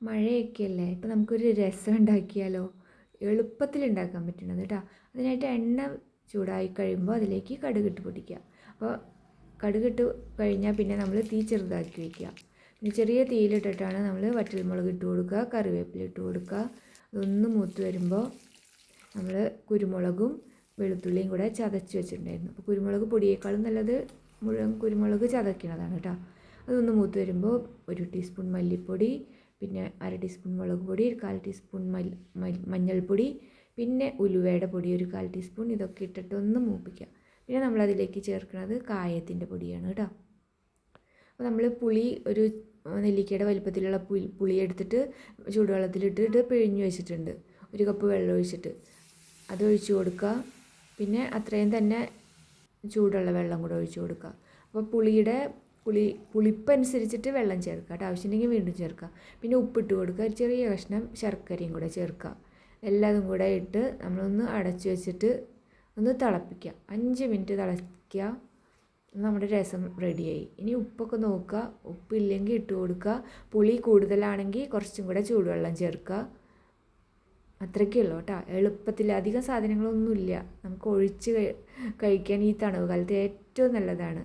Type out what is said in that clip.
മഴയൊക്കെയല്ലേ, ഇപ്പം നമുക്കൊരു രസം ഉണ്ടാക്കിയാലോ? എളുപ്പത്തിൽ ഉണ്ടാക്കാൻ പറ്റണത് കേട്ടോ. അതിനായിട്ട് എണ്ണ ചൂടായി കഴിയുമ്പോൾ അതിലേക്ക് കടുകിട്ട് പൊടിക്കുക. അപ്പോൾ കടുകിട്ട് കഴിഞ്ഞാൽ പിന്നെ നമ്മൾ തീ ചെറുതാക്കി വയ്ക്കുക. പിന്നെ ചെറിയ തീയിലിട്ടിട്ടാണ് നമ്മൾ വറ്റൽമുളക് ഇട്ട് കൊടുക്കുക, കറിവേപ്പില ഇട്ട് കൊടുക്കുക. അതൊന്ന് മൂത്ത് വരുമ്പോൾ നമ്മൾ കുരുമുളകും വെളുത്തുള്ളിയും കൂടെ ചതച്ച് വെച്ചിട്ടുണ്ടായിരുന്നു. അപ്പോൾ കുരുമുളക് പൊടിയേക്കാളും നല്ലത് മുഴുവൻ കുരുമുളക് ചതയ്ക്കുന്നതാണ് കേട്ടോ. അതൊന്ന് മൂത്ത് വരുമ്പോൾ 1 ടീസ്പൂൺ മല്ലിപ്പൊടി, പിന്നെ 1/2 ടീസ്പൂൺ മുളക് പൊടി, 1/4 ടീസ്പൂൺ മഞ്ഞൾപ്പൊടി, പിന്നെ ഉലുവയുടെ പൊടി 1/4 ടീസ്പൂൺ, ഇതൊക്കെ ഇട്ടിട്ട് ഒന്ന് മൂപ്പിക്കുക. പിന്നെ നമ്മളതിലേക്ക് ചേർക്കുന്നത് കായത്തിൻ്റെ പൊടിയാണ് കേട്ടോ. അപ്പോൾ നമ്മൾ പുളി ഒരു നെല്ലിക്കയുടെ വലിപ്പത്തിലുള്ള പുളി എടുത്തിട്ട് ചൂടുവെള്ളത്തിലിട്ടിട്ട് പിഴിഞ്ഞ് വെച്ചിട്ടുണ്ട്. 1 കപ്പ് വെള്ളം ഒഴിച്ചിട്ട് അത് ഒഴിച്ച് കൊടുക്കുക. പിന്നെ അത്രയും തന്നെ ചൂടുള്ള വെള്ളം കൂടെ ഒഴിച്ച് കൊടുക്കുക. അപ്പോൾ പുളിപ്പനുസരിച്ചിട്ട് വെള്ളം ചേർക്കുക കേട്ടോ. ആവശ്യമുണ്ടെങ്കിൽ വീണ്ടും ചേർക്കുക. പിന്നെ ഉപ്പിട്ട് കൊടുക്കുക, ചെറിയ കഷ്ണം ശർക്കരയും കൂടെ ചേർക്കുക. എല്ലാതും കൂടെ ഇട്ട് നമ്മളൊന്ന് അടച്ച് വെച്ചിട്ട് ഒന്ന് തിളപ്പിക്കുക. 5 മിനിറ്റ് തിളയ്ക്കുക. നമ്മുടെ രസം റെഡിയായി. ഇനി ഉപ്പൊക്കെ നോക്കുക, ഉപ്പില്ലെങ്കിൽ ഇട്ട് കൊടുക്കുക. പുളി കൂടുതലാണെങ്കിൽ കുറച്ചും കൂടെ ചൂടുവെള്ളം ചേർക്കുക. അത്രയ്ക്കേ ഉള്ളൂ കേട്ടോ. എളുപ്പത്തിൽ അധികം സാധനങ്ങളൊന്നുമില്ല. നമുക്ക് ഒഴിച്ച് കഴിക്കാൻ ഈ തണുവ് കാലത്ത് ഏറ്റവും നല്ലതാണ്.